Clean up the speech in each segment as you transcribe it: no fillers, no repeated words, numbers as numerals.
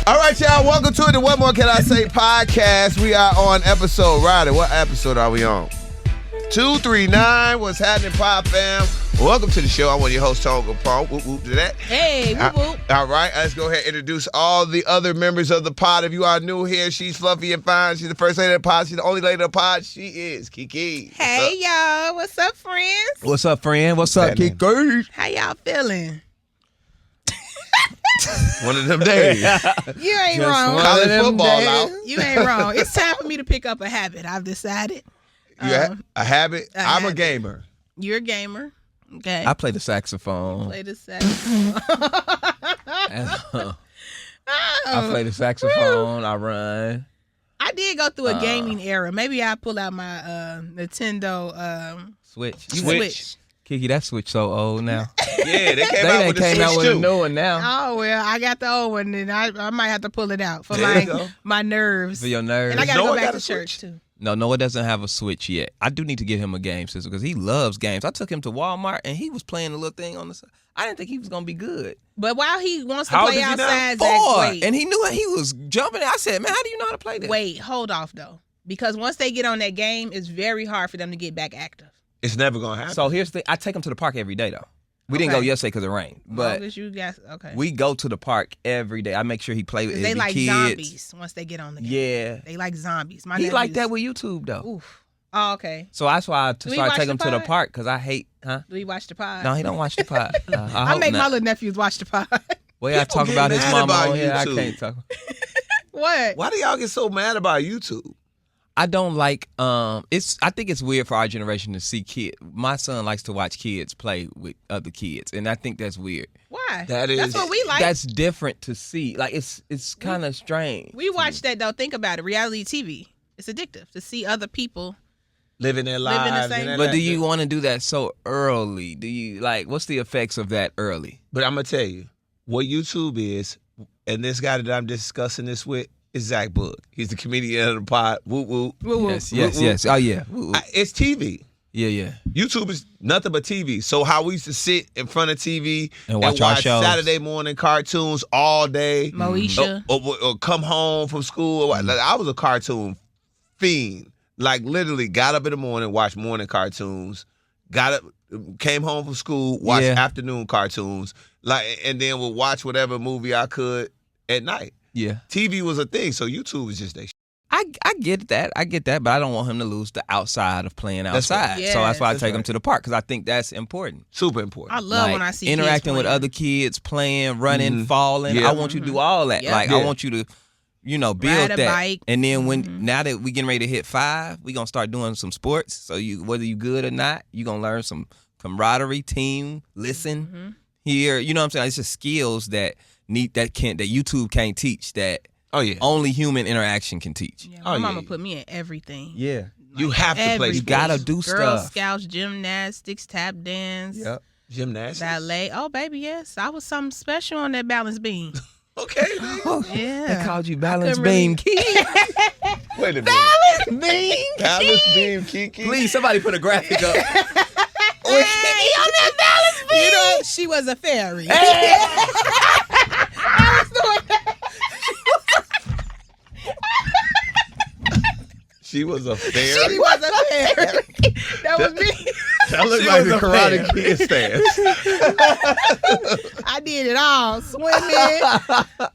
All right, y'all. Welcome to the What More Can I Say podcast. We are on episode, Ryder. What episode are we on? 239. What's happening, Pop fam? Welcome to the show. I'm one of your hosts, Tone Kapone. Whoop, whoop, to that. Hey, whoop, whoop. All right, let's go ahead and introduce all the other members of the pod. If you are new here, she's fluffy and fine. She's the first lady of the pod. She's the only lady of the pod. She is KeKe. Hey, y'all. What's up, friends? What's up, friend? What's up, KeKe? How y'all feeling? One of them days. You ain't wrong. College football out. You ain't wrong. It's time for me to pick up a habit. I've decided. A habit? I'm a gamer. You're a gamer. Okay. I play the saxophone. Play the saxophone. I play the saxophone. I run. I did go through a gaming era. Maybe I'll pull out my Nintendo Switch. KeKe, that Switch so old now. Yeah, they came out with the Switch out with too. a new one now. Oh, well, I got the old one, and I might have to pull it out for my nerves. For your nerves. And I got to go back to church, too. No, Noah doesn't have a Switch yet. I do need to get him a game system because he loves games. I took him to Walmart, and he was playing the little thing on the side. I didn't think he was going to be good. But while he wants to play outside, 4. Zach, And he knew he was jumping. I said, man, how do you know how to play this? Wait, hold off, though. Because once they get on that game, it's very hard for them to get back active. It's never going to happen. So here's the thing. I take him to the park every day, though. We didn't go yesterday because it rained. But we go to the park every day. I make sure he play with the kids. They like zombies once they get on the game. Yeah. They like zombies. He like that with YouTube, though. Oof. Oh, okay. So that's why I started taking him to the park because I hate, Do he watch the pod? No, he don't watch the pod. I make my little nephews watch the pod. Well, I talk about his mama on here. I can't talk. What? Why do y'all get so mad about YouTube? I don't like I think it's weird for our generation to see kids. My son likes to watch kids play with other kids, and I think that's weird. Why? That's what we like. That's different to see. Like it's kind of strange. We watch that though. Think about it. Reality TV. It's addictive to see other people living their lives. But do you want to do that so early? Do you what's the effects of that early? But I'm gonna tell you what YouTube is, and this guy that I'm discussing this with. Is Zach Boog. He's the comedian of the pod. Whoop, whoop. Whoop, whoop. Yes. Oh, yeah. Whoop, whoop. It's TV. Yeah. YouTube is nothing but TV. So how we used to sit in front of TV and watch our shows. Saturday morning cartoons all day. Moesha. Or come home from school. I was a cartoon fiend. Like literally got up in the morning, watched morning cartoons. Came home from school, watched afternoon cartoons. And then would watch whatever movie I could at night. Yeah. TV was a thing, so YouTube was just that shit. I get that, but I don't want him to lose the outside of playing outside. Yes. So that's why I take him to the park, because I think that's important. Super important. I love when I see interacting kids with other kids, playing, running, falling. Yeah. I want you to do all that. Yeah. I want you to, build Ride a that. bike. And then now that we getting ready to hit 5, we gonna start doing some sports. So whether you good or not, you gonna learn some camaraderie, team, listen, hear. You know what I'm saying? It's just skills that YouTube can't teach, that only human interaction can teach. Yeah, my mama put me in everything. Yeah. You have to play. You gotta do Girl stuff. Scouts, gymnastics, tap dance. Yep. Gymnastics. Ballet. Oh, baby, yes. I was something special on that balance beam. Okay. Yeah. They called you balance beam KeKe. Wait a minute. Balance beam. Balance beam KeKe. Please, somebody put a graphic up. Hey, on that balance beam. You know, she was a fairy. I was doing that. She was a fairy. She was a fairy. That was me. That looks like the Karate Kid stance. I did it all. Swimming.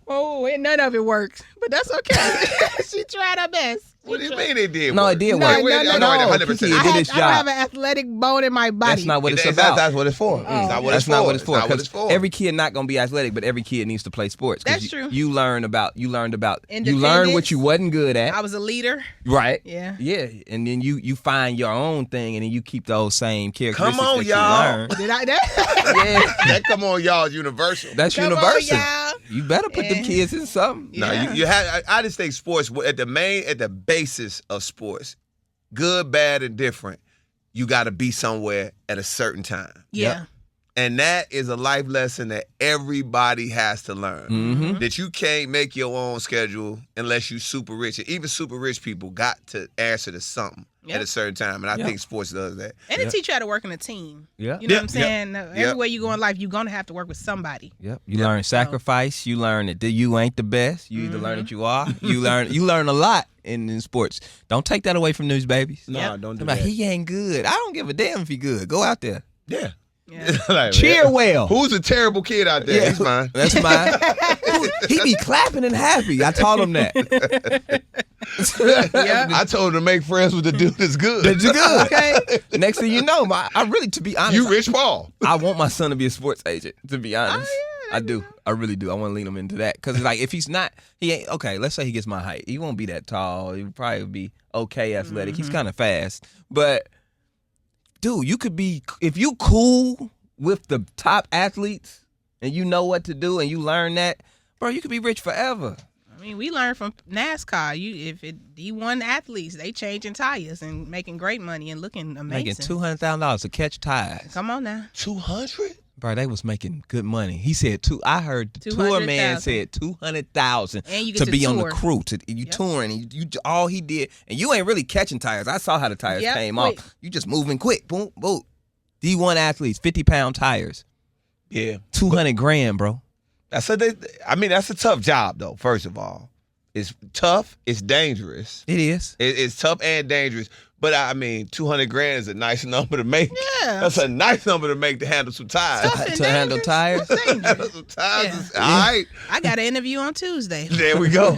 Oh, and none of it worked. But that's okay. She tried her best. What do you mean it did? No, work? it did work. No, No, 100%. KeKe did its I don't have job. an athletic bone in my body. That's not what it's about. That's what it's for. That's That's not what it's for. Not what it's for. Every kid not gonna be athletic, but every kid needs to play sports. That's true. You learned what you learned Independence. what you wasn't good at. I was a leader. Right. Yeah. Yeah. And then you find your own thing, and then you keep those same characteristics. Come on, that y'all. You learned. Did I? Yeah. That come on, y'all is universal. That's Come universal. on, y'all. You better put them kids in something. No, you had. I just think sports at the basis of sports, good, bad, and different. You got to be somewhere at a certain time. Yeah. And that is a life lesson that everybody has to learn. Mm-hmm. That you can't make your own schedule unless you super rich. And even super rich people got to answer to something at a certain time. And I think sports does that. And it teach you how to work in a team. Yeah. You know what I'm saying? Everywhere you go in life, you're going to have to work with somebody. Yep. You learn sacrifice. You learn that you ain't the best. You either learn that you are. You learn a lot in sports. Don't take that away from these babies. No, don't do that. He ain't good. I don't give a damn if he good. Go out there. Yeah. Like, cheer well. Who's a terrible kid out there? He's mine. That's mine. He be clapping and happy. I told him that. I told him to make friends with the dude that's good. That's good. Okay. Next thing you know, I really, to be honest, you Rich Paul. I want my son to be a sports agent. To be honest, I do. I really do. I want to lean him into that because, like, if he's not, he ain't okay. Let's say he gets my height. He won't be that tall. He'll probably be okay athletic. He's kind of fast, but. Dude, you could be, if you cool with the top athletes and you know what to do and you learn that, bro, you could be rich forever. I mean, we learned from NASCAR. If D1 athletes, they changing tires and making great money and looking amazing. Making $200,000 to catch tires. Come on now. 200? Bro, they was making good money. He said I heard the tour man said 200,000 to be on the crew. You touring and you all he did, and you ain't really catching tires. I saw how the tires came off. You just moving quick. Boom, boom. D1 athletes, 50-pound tires. Yeah. $200,000, bro. That's a tough job though, first of all. It's tough, it's dangerous. It is. It's tough and dangerous. But I mean, $200,000 is a nice number to make. Yeah. That's a nice number to make to handle some tires. To handle tires? Handle some tires. All right. I got an interview on Tuesday. There we go.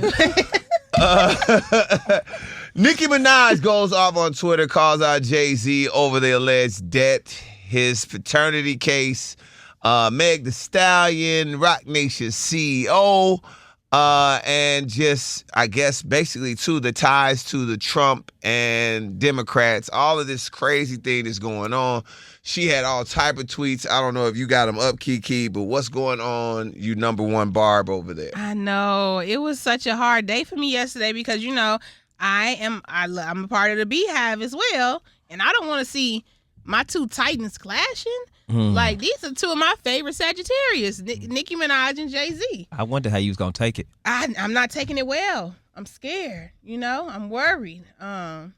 Nicki Minaj goes off on Twitter, calls out Jay-Z over the alleged debt, his fraternity case, Meg the Stallion, Rock Nation's CEO, and just, I guess, basically, too, the ties to the Trump and Democrats, all of this crazy thing that's going on. She had all type of tweets. I don't know if you got them up, KeKe, but what's going on, you number one Barb over there? I know. It was such a hard day for me yesterday because, you know, I'm a part of the Beehive as well, and I don't want to see my two titans clashing. Like, these are two of my favorite Sagittarius, Nicki Minaj and Jay-Z. I wonder how you was going to take it. I'm not taking it well. I'm scared, you know? I'm worried. Yeah,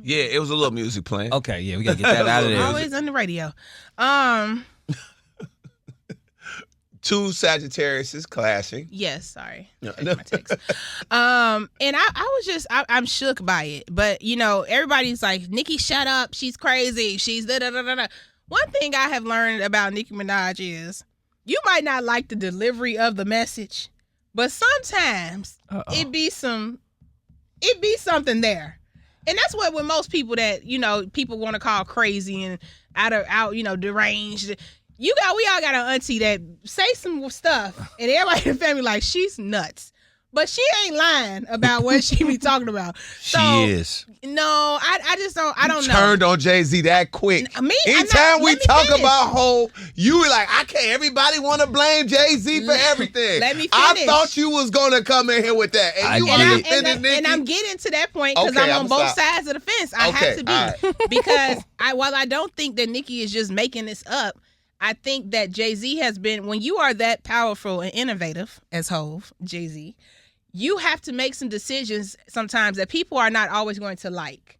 it was a little music playing. Okay, yeah, we got to get that out of there. Always on the radio. Two Sagittarius is clashing. Yes, sorry. My text. And I was just, I'm shook by it. But, you know, everybody's like, Nicki, shut up. She's crazy. She's da-da-da-da-da. One thing I have learned about Nicki Minaj is you might not like the delivery of the message, but sometimes it be something there. And that's what with most people that, you know, people want to call crazy and out, you know, deranged. We all got an auntie that say some stuff, and everybody in the family like, she's nuts. But she ain't lying about what she be talking about. So, she is. No, I just don't, I don't know. Turned on Jay-Z that quick. Anytime we talk about Hov, you were like, I can't, everybody want to blame Jay-Z for everything. Let me finish. I thought you was going to come in here with that. And I'm getting to that point because I'm on both sides of the fence. I have to be. Right. Because while I don't think that Nicki is just making this up, I think that Jay-Z has been, when you are that powerful and innovative as Hov, Jay-Z, you have to make some decisions sometimes that people are not always going to like.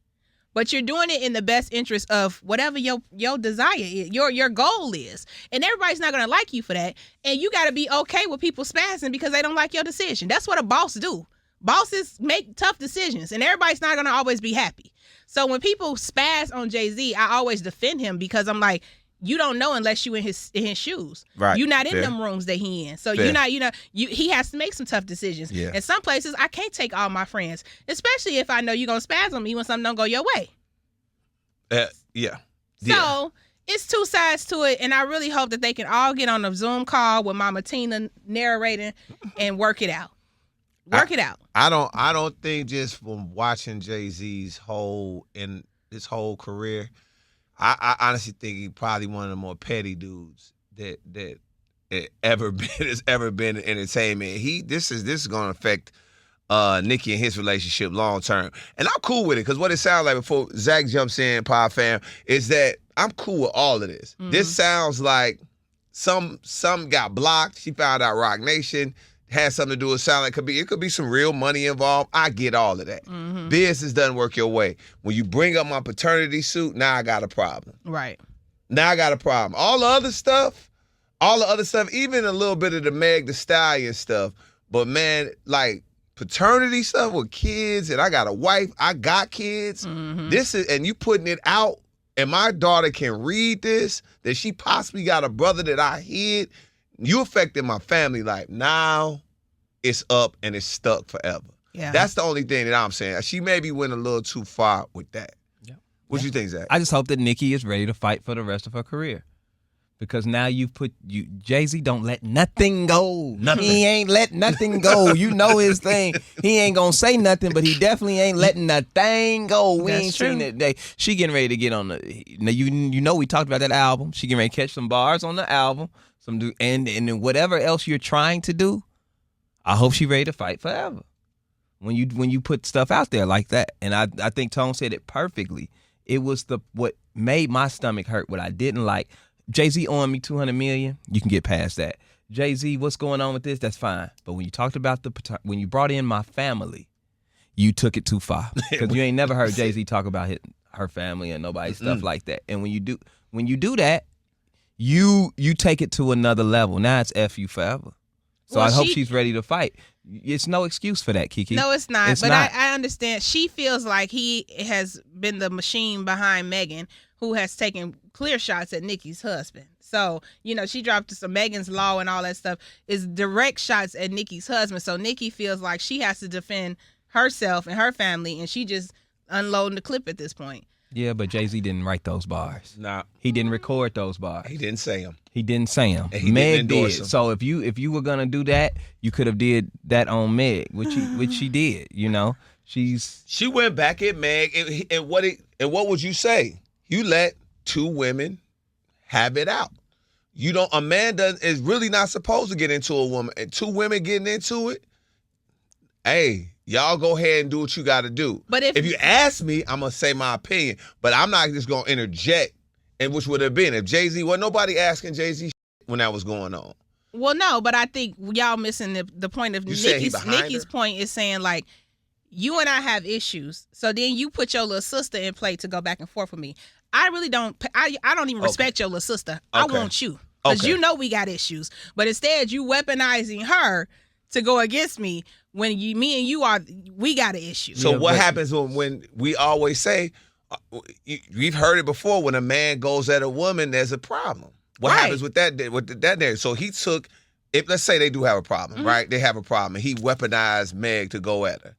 But you're doing it in the best interest of whatever your desire is, your goal is. And everybody's not going to like you for that. And you got to be okay with people spazzing because they don't like your decision. That's what a boss do. Bosses make tough decisions, and everybody's not going to always be happy. So when people spaz on Jay-Z, I always defend him because I'm like, you don't know unless you in his shoes. Right. You're not in them rooms that he in. So you're not, he has to make some tough decisions. Yeah. And some places I can't take all my friends, especially if I know you're going to spaz on me when something don't go your way. Yeah. So it's two sides to it, and I really hope that they can all get on a Zoom call with Mama Tina narrating and work it out. I don't think just from watching Jay-Z's whole career, I honestly think he's probably one of the more petty dudes that has ever been in entertainment. This is going to affect Nicki and his relationship long term. And I'm cool with it because what it sounds like before Zach jumps in, Pod Fam, is that I'm cool with all of this. Mm-hmm. This sounds like some got blocked. She found out Rock Nation had something to do with sound like it could be some real money involved. I get all of that. Mm-hmm. Business doesn't work your way. When you bring up my paternity suit, now I got a problem. Right. Now I got a problem. All the other stuff, even a little bit of the Meg Thee Stallion stuff, but man, like paternity stuff with kids, and I got a wife, I got kids. Mm-hmm. And you putting it out, and my daughter can read this, that she possibly got a brother that I hid. You affected my family life. Now it's up and it's stuck forever. Yeah. That's the only thing that I'm saying. She maybe went a little too far with that. Yeah. What you think, Zach? I just hope that Nicki is ready to fight for the rest of her career. Because now Jay-Z don't let nothing go. Nothing. He ain't let nothing go. You know his thing. He ain't gonna say nothing, but he definitely ain't letting nothing go. We ain't seen it today. She getting ready to get on you know we talked about that album. She getting ready to catch some bars on the album. And then whatever else you're trying to do, I hope she ready to fight forever. When you put stuff out there like that. And I think Tone said it perfectly. It was what made my stomach hurt, what I didn't like. Jay-Z owing me $200 million, you can get past that. Jay-Z, what's going on with this? That's fine. But when you talked about when you brought in my family, you took it too far. Because you ain't never heard Jay-Z talk about her family and nobody's stuff like that. And when you do that, you take it to another level. Now it's F you forever. So I hope she's ready to fight. It's no excuse for that, KeKe. No, it's not. But I understand. She feels like he has been the machine behind Megan, who has taken clear shots at Nicki's husband. So, she dropped some Megan's Law and all that stuff. Is direct shots at Nicki's husband. So Nicki feels like she has to defend herself and her family, and she just unloading the clip at this point. Yeah, but Jay-Z didn't write those bars. Nah. He didn't record those bars. He didn't say them. And he Meg did. So if you were gonna do that, you could have did that on Meg, which she did. She went back at Meg, and what would you say? You let two women have it out. A man is really not supposed to get into a woman. And two women getting into it, hey, y'all go ahead and do what you got to do. But if you ask me, I'm going to say my opinion. But I'm not just going to interject, and which would have been if Jay-Z, nobody asking Jay-Z when that was going on. Well, no, but I think y'all missing the point of Nicki's point is saying, like, you and I have issues. So then you put your little sister in play to go back and forth with me. I really don't. I don't even respect your little sister. Okay. I want you because you know we got issues. But instead, you weaponizing her to go against me when me and you we got an issue. So what happens when we always say, we've heard it before, when a man goes at a woman, there's a problem. What happens with that? With that there? So he took. Let's say they do have a problem, mm-hmm. right? They have a problem, and he weaponized Meg to go at her.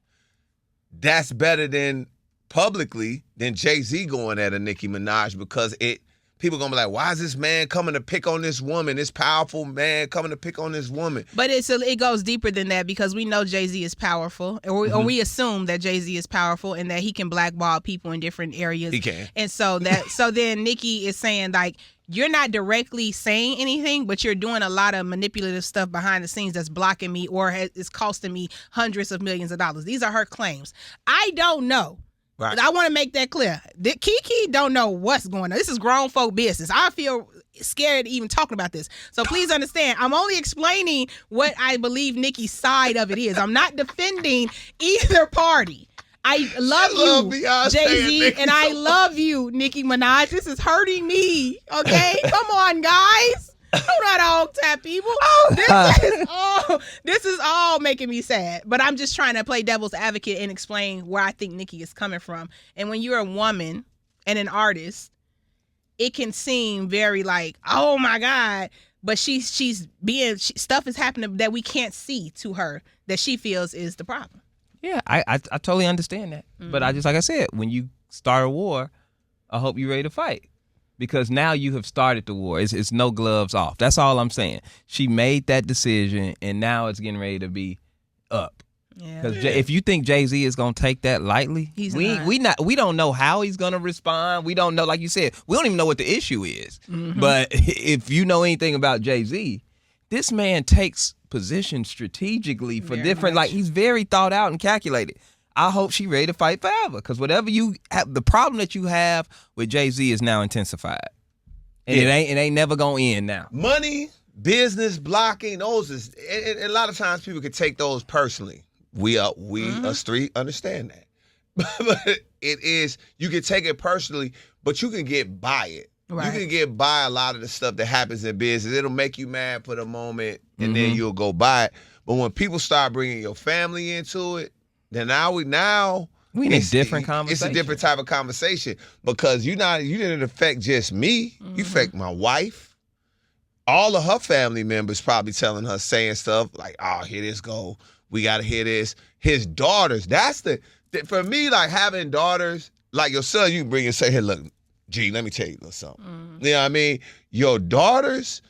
That's better than Jay-Z going at a Nicki Minaj, because people gonna be like, why is this man coming to pick on this woman? This powerful man coming to pick on this woman. But it goes deeper than that, because we know Jay-Z is powerful, or we assume that Jay-Z is powerful and that he can blackball people in different areas. He can. And so then Nicki is saying, like, you're not directly saying anything, but you're doing a lot of manipulative stuff behind the scenes that's blocking me or is costing me hundreds of millions of dollars. These are her claims. I don't know. Right. I want to make that clear. KeKe don't know what's going on. This is grown folk business. I feel scared even talking about this. So please understand, I'm only explaining what I believe Nicki's side of it is. I'm not defending either party. I love you, Jay-Z, and I love you, Nicki Minaj. This is hurting me, okay? Come on, guys. I'm not all tap people. This is all making me sad. But I'm just trying to play devil's advocate and explain where I think Nicki is coming from. And when you're a woman and an artist, it can seem very like, oh my God. But stuff is happening that we can't see to her that she feels is the problem. Yeah, I totally understand that. Mm-hmm. But like I said, when you start a war, I hope you're ready to fight. Because now you have started the war. It's no gloves off. That's all I'm saying. She made that decision, and now it's getting ready to be up. Because if you think Jay-Z is gonna take that lightly, we don't know how he's gonna respond. We don't know, like you said, we don't even know what the issue is. Mm-hmm. But if you know anything about Jay-Z, this man takes positioned strategically for different. Like he's very thought out and calculated. I hope she ready to fight forever because whatever you have, the problem that you have with Jay-Z is now intensified, and it ain't never gonna end now. Money, business, blocking, those is and a lot of times people can take those personally. We us three understand that, but it is you can take it personally, but you can get by it. Right. You can get by a lot of the stuff that happens in business. It'll make you mad for the moment, and then you'll go by it. But when people start bringing your family into it, then we in a different conversation. It's a different type of conversation because you didn't affect just me. You affect my wife. All of her family members probably telling her, saying stuff like, "Oh, here this go. We gotta hear this." His daughters. That's for me. Like having daughters, like your son, you can bring and say, "Hey, look, G, let me tell you a little something." You know what I mean? Your daughters,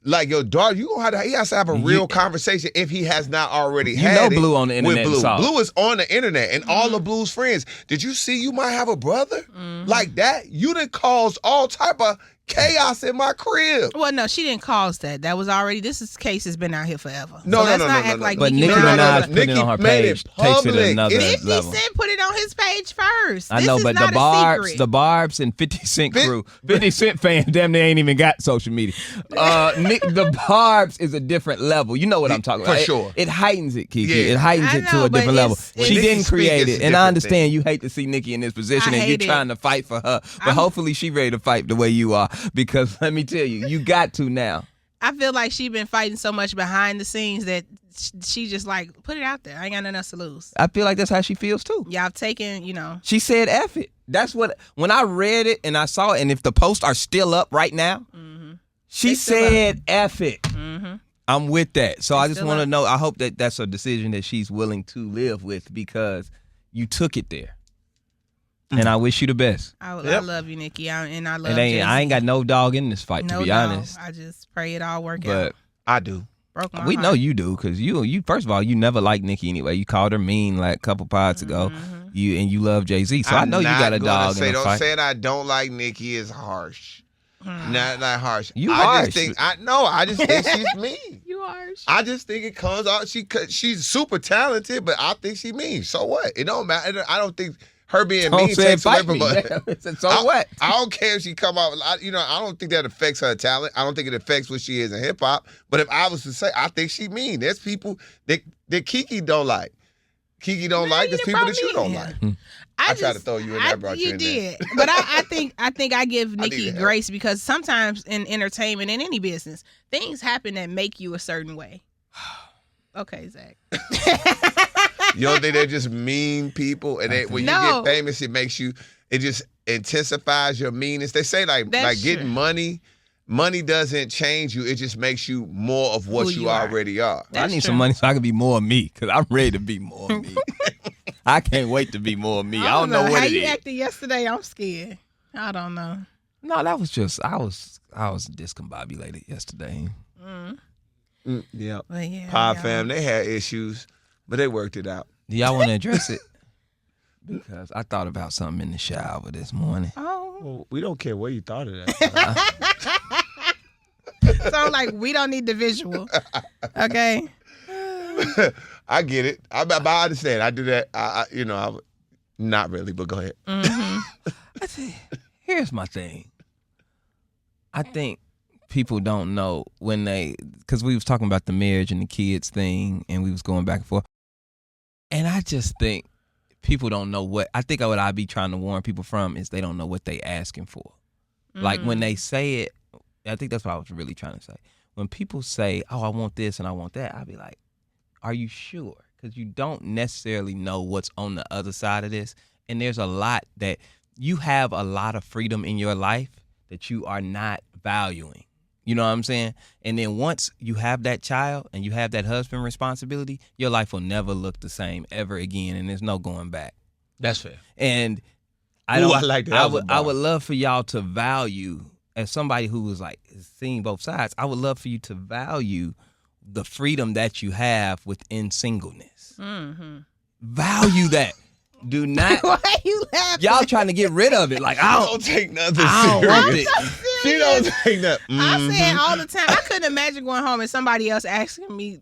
like your daughter, he has to have a real conversation if he has not already had it. Blue on the internet. With Blue. Blue is on the internet and all of Blue's friends. Did you see you might have a brother like that? You done caused all type of chaos in my crib. Well, no, she didn't cause that. That was already, this case has been out here forever. No. But Nicki Minaj put it on her page, takes it to another 50 level. Cent put it on his page first. I know, but the Barbs and 50 Cent crew, 50 Cent fans, damn, they ain't even got social media. The Barbs is a different level. You know what I'm talking about. For sure. It heightens it, KeKe. It heightens it to a different level. She didn't create it. And I understand you hate to see Nicki in this position and you're trying to fight for her. But hopefully she ready to fight the way you are. Because let me tell you, you got to now. I feel like she been fighting so much behind the scenes that she just like, put it out there. I ain't got nothing else to lose. I feel like that's how she feels too. Y'all taking, She said F it. That's what, when I read it and I saw it, and if the posts are still up right now, she said F it. I'm with that. So I just want to know, I hope that that's a decision that she's willing to live with because you took it there. And I wish you the best. I love you, Nicki, and I love Jay-Z. I ain't got no dog in this fight, to be honest. I just pray it all work out. But I do. We know you do, because you first of all, you never liked Nicki anyway. You called her mean like a couple pods ago. You love Jay-Z, so I know you got a dog in the fight. Don't say that I don't like Nicki is harsh. Not harsh. You harsh. I just think she's mean. You harsh. I just think it comes out. She's super talented, but I think she mean. So what? It don't matter. I don't think her being mean takes away from her. So what? I don't care if she come out. I don't think that affects her talent. I don't think it affects what she is in hip hop. But if I was to say, I think she mean. There's people that KeKe don't like. KeKe don't like. There's people that you don't like. I tried to throw you in there. Brought you in did. There. But I think I give Nicki grace because sometimes in entertainment, in any business, things happen that make you a certain way. Okay, Zach. You don't think they're just mean people? And when you get famous, it just intensifies your meanness. They say like getting money doesn't change you. It just makes you more of what you already are. I need some money so I can be more of me because I'm ready to be more of me. I can't wait to be more of me. I don't know what it is. How you acted yesterday, I'm scared. I don't know. No, that was just, I was discombobulated yesterday. Yeah. Pod fam, they had issues, but they worked it out. Do y'all want to address it? Because I thought about something in the shower this morning. Oh. Well, we don't care where you thought of that. So like we don't need the visual. Okay. I get it. I understand. I do that. I not really, but go ahead. Here's my thing. I think people don't know because we was talking about the marriage and the kids thing, and we was going back and forth. And I just think people don't know what I be trying to warn people from is they don't know what they asking for. Like when they say it, I think that's what I was really trying to say. When people say, "Oh, I want this and I want that," I be like, "Are you sure?" Because you don't necessarily know what's on the other side of this. And there's a lot that you have a lot of freedom in your life that you are not valuing. You know what I'm saying? And then once you have that child and you have that husband responsibility, your life will never look the same ever again, and there's no going back. That's fair. And I like that. I would love for y'all to value, as somebody who was like seeing both sides, I would love for you to value the freedom that you have within singleness. Value that. Do not. Why are you laughing? Y'all trying to get rid of it. Like, I don't take nothing serious. serious. I'm so serious. She don't take that. I say it all the time. I couldn't imagine going home and somebody else asking me,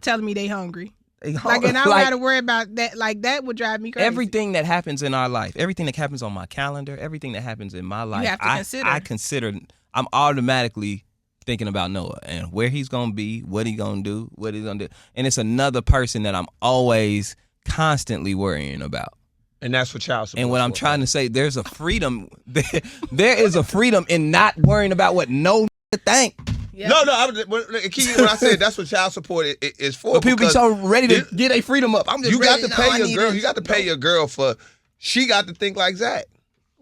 telling me they hungry. Like, and I don't gotta worry about that. Like, that would drive me crazy. Everything that happens in our life, everything that happens on my calendar, everything that happens in my life, you have to consider. I'm automatically thinking about Noah and where he's gonna be, what he's gonna do, and it's another person that I'm always constantly worrying about. And that's what child support. And what I'm trying to say, there's a freedom. There is a freedom in not worrying about what no think. Yeah. No. When I said that's what child support is for. But people be so ready to get their freedom up. You got to pay your girl. You got to pay your girl for. She got to think like Zach.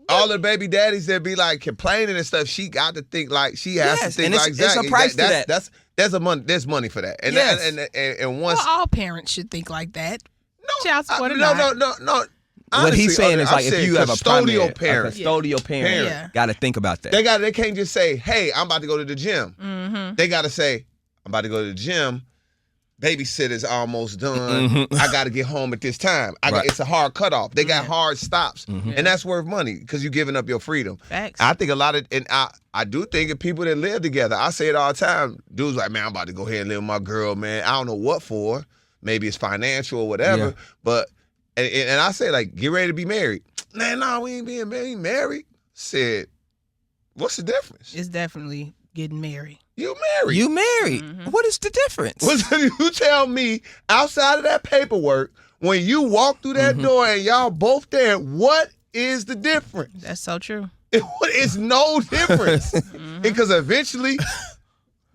All the baby daddies that be like complaining and stuff, she got to think like she has to think like Zach. It's a price to that. There's money for that. And and once all parents should think like that. No, child support. No. Honestly, what he's saying is like if you have a custodial parent, got to think about that. They can't just say, "Hey, I'm about to go to the gym." Mm-hmm. They got to say, "I'm about to go to the gym. Babysitter's almost done. Mm-hmm. I got to get home at this time." It's a hard cutoff. They got hard stops, and that's worth money because you're giving up your freedom. Facts. I think a lot of, and I do think of people that live together. I say it all the time. Dudes like, "Man, I'm about to go ahead and live with my girl, man. I don't know what for. Maybe it's financial or whatever, but." And I say, like, get ready to be married. Nah, we ain't being married. Said, what's the difference? It's definitely getting married. You married. Mm-hmm. What is the difference? You tell me, outside of that paperwork, when you walk through that door and y'all both there, what is the difference? That's so true. It's no difference. Because eventually...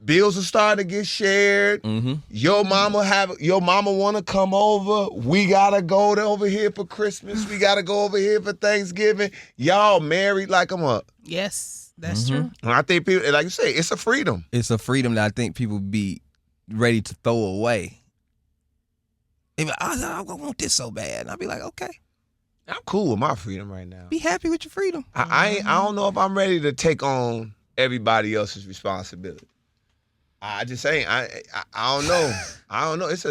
bills will start to get shared. Mm-hmm. Your mama want to come over. We gotta go over here for Christmas. We gotta go over here for Thanksgiving. Y'all married like a month. Yes, that's true. And I think people, like you say, it's a freedom. It's a freedom that I think people be ready to throw away. I want this so bad, and I'll be like, okay. I'm cool with my freedom right now. Be happy with your freedom. I don't know if I'm ready to take on everybody else's responsibility. I just ain't. I don't know. I don't know. It's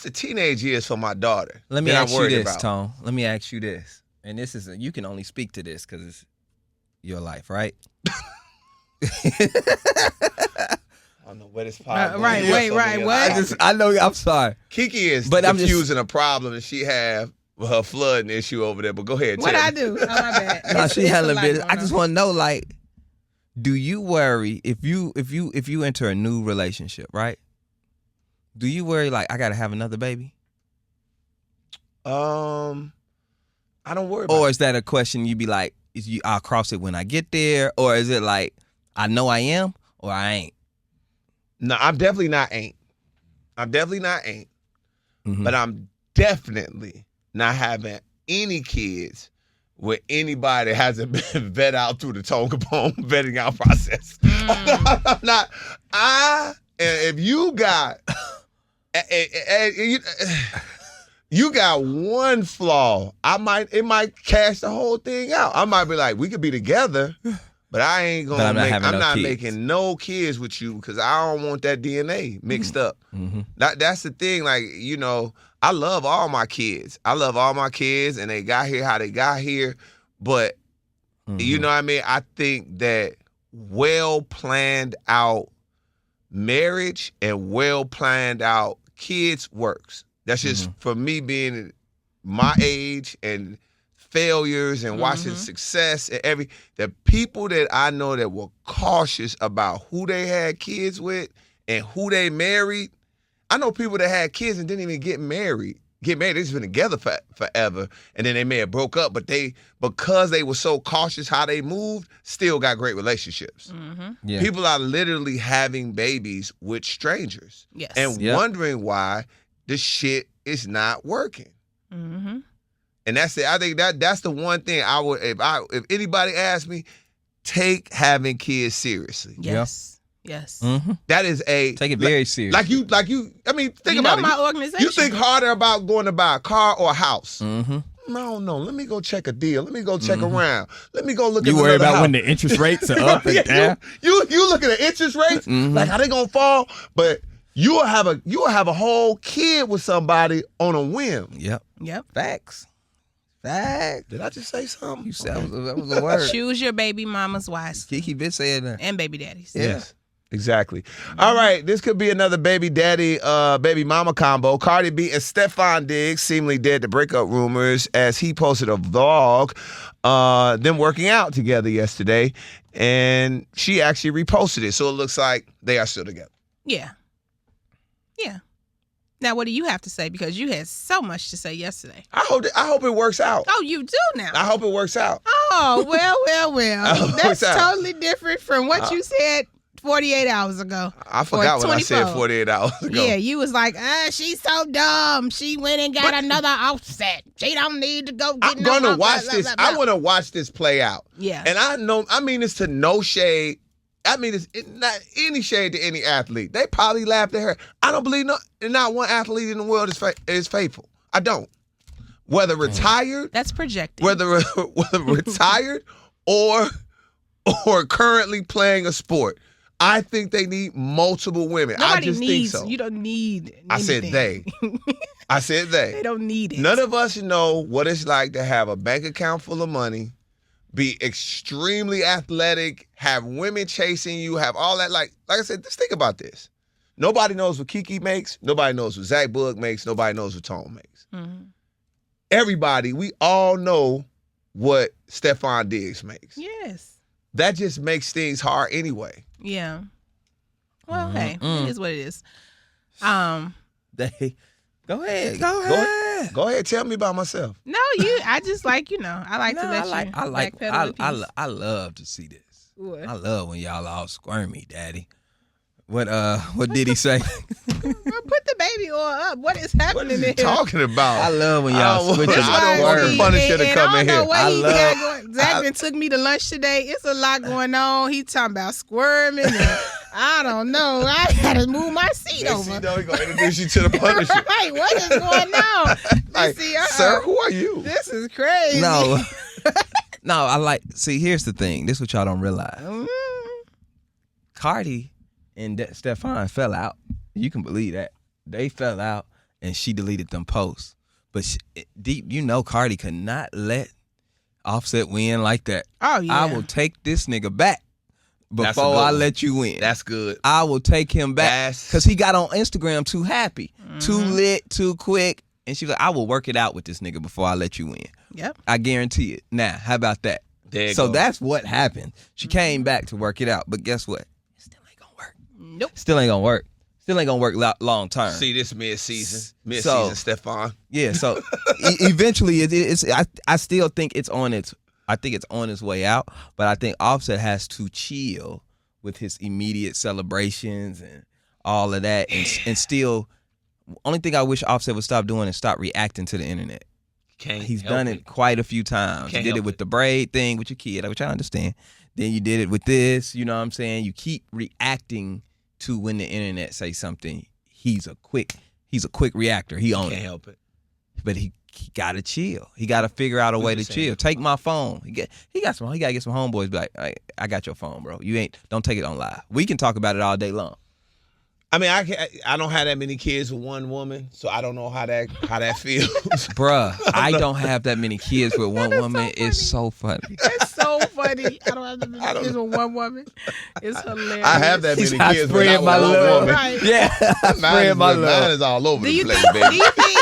the teenage years for my daughter. Let me ask you this, Tone. Let me ask you this, and this is you can only speak to this because it's your life, right? I don't know where this podcast. Right. What? I know. I'm sorry. KeKe is confusing a problem that she have with her flooding issue over there. But go ahead. What I do? Oh, my bad. No, she handling business. I just want to know, like. Do you worry if you enter a new relationship, right? Do you worry like I gotta have another baby? I don't worry about it. Or is that a question you be like, I'll cross it when I get there? Or is it like, I know I am or I ain't? No, I'm definitely not ain't. Mm-hmm. But I'm definitely not having any kids with anybody that hasn't been vet out through the Kapone vetting out process. I'm not. If you got, you got one flaw, it might cash the whole thing out. I might be like, we could be together, but I ain't gonna. I'm not making no kids with you because I don't want that DNA mixed up. Mm-hmm. That's the thing. Like, you know. I love all my kids. And they got here how they got here. But, you know what I mean? I think that well-planned out marriage and well-planned out kids works. That's just for me being my age and failures and watching success and the people that I know that were cautious about who they had kids with and who they married. I know people that had kids and didn't even get married. They just been together forever, and then they may have broke up, but because they were so cautious how they moved, still got great relationships. Mm-hmm. Yeah. People are literally having babies with strangers, and wondering why the shit is not working. Mm-hmm. And that's it. I think that's the one thing I would if anybody asked me, take having kids seriously. Yes. Yes. Mm-hmm. That is take it very serious. Like you. I mean, think about it. My organization. You think harder about going to buy a car or a house? Mm-hmm. No. Let me go check a deal. Let me go check around. Let me go look. You at worry about house. when the interest rates are up and down. You look at the interest rates. Like, are they gonna fall? But you will have a whole kid with somebody on a whim. Yep. Yep. Facts. Fact. Did I just say something? You said that was a word. Choose your baby mamas wisely. KeKe been saying that. And baby daddies. Yes. Exactly. All right, this could be another baby daddy, baby mama combo. Cardi B and Stefan Diggs seemingly dead to breakup rumors as he posted a vlog, them working out together yesterday, and she actually reposted it. So it looks like they are still together. Yeah. Yeah. Now, what do you have to say? Because you had so much to say yesterday. I hope it works out. Oh, you do now? I hope it works out. Oh, well. That's totally different from what you said 48 hours ago. I forgot what I said 48 hours ago. Yeah, you was like, she's so dumb. She went and got another Offset. She don't need to go get I'm going to watch blah, this. blah, blah. I want to watch this play out. Yeah. And I mean this to no shade. I mean it's not any shade to any athlete. They probably laughed at her. I don't believe not one athlete in the world is faithful. I don't. Whether retired. That's projecting. Whether retired or currently playing a sport. I think they need multiple women. Nobody I just needs, think so. You don't need anything. I said they. I said they. They don't need it. None of us know what it's like to have a bank account full of money, be extremely athletic, have women chasing you, have all that. Like I said, just think about this. Nobody knows what KeKe makes. Nobody knows what Zach Boog makes. Nobody knows what Tone makes. Mm-hmm. Everybody, we all know what Stefan Diggs makes. Yes. That just makes things hard anyway. Yeah. Well, hey, it is what it is. Go ahead. Go ahead. Tell me about myself. No, I just like, I like to let I love to see this. What? I love when y'all all squirmy, Daddy. What did he say? Put the baby oil up. What is happening What is he here? talking about? I love when y'all switch it. I don't want the Punisher to come in here. Zach took me to lunch today. It's a lot going on. He talking about squirming. And I don't know. I gotta move my seat over. He's gonna introduce you to the Punisher. Right, what is going on? Like, sir, who are you? This is crazy. No, see, here's the thing. This is what y'all don't realize. Cardi and Stefan fell out. You can believe that. They fell out, and she deleted them posts. But Cardi could not let Offset win like that. Oh, yeah. I will take this nigga back before I let you win. That's good. I will take him back because he got on Instagram too happy, too lit, too quick. And she's like, I will work it out with this nigga before I let you win. Yep. I guarantee it. Now, how about that? So that's what happened. She came back to work it out. But guess what? It still ain't going to work. Nope. Still ain't going to work. Still ain't going to work long term. See, this mid-season, Stefan. Yeah, so eventually I still think it's on its way out, but I think Offset has to chill with his immediate celebrations and all of that and still only thing I wish Offset would stop doing is stop reacting to the internet. He's done it quite a few times. You did it with the braid thing with your kid, which I understand. Then you did it with this, you know what I'm saying? You keep reacting to when the internet say something. He's a quick reactor. He owns it. Can't help it. But he gotta chill. He gotta figure out a way to chill. Take my phone. He gotta get some homeboys. Be like, I got your phone, bro. Don't take it on live. We can talk about it all day long. I mean, I don't have that many kids with one woman, so I don't know how that feels. Bruh, I don't have that many kids with one woman. It's so funny. It's so funny. I don't have that many kids with one woman. It's hilarious. I have that many kids with not one woman. Right. Yeah, spread my love. Mine is all over the place, baby. Do you think?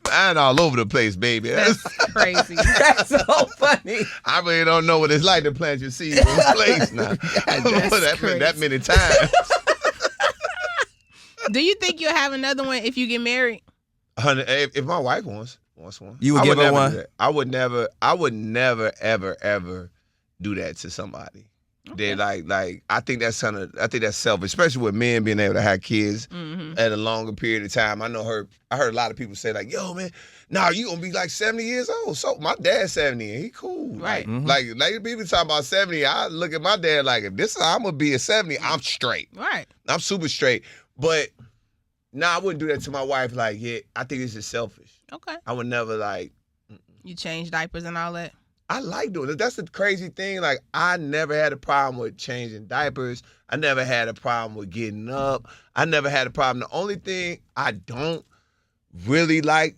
Mine all over the place, baby. That's crazy. That's so funny. I really don't know what it's like to plant your seeds in place now. that many times. Do you think you'll have another one if you get married? If my wife wants one, you would give her one. I would never, ever do that to somebody. Okay. They I think that's selfish, especially with men being able to have kids at a longer period of time. I heard a lot of people say like, "Yo, man, now you gonna be like 70 years old." So my dad's 70 and he cool, right? Like people talking about 70. I look at my dad like, if this is how I'm gonna be at 70, I'm straight, right? I'm super straight. But I wouldn't do that to my wife. Like, yeah, I think this is selfish. Okay, I would never You change diapers and all that. I like doing it. That's the crazy thing. Like, I never had a problem with changing diapers. I never had a problem with getting up. I never had a problem. The only thing I don't really like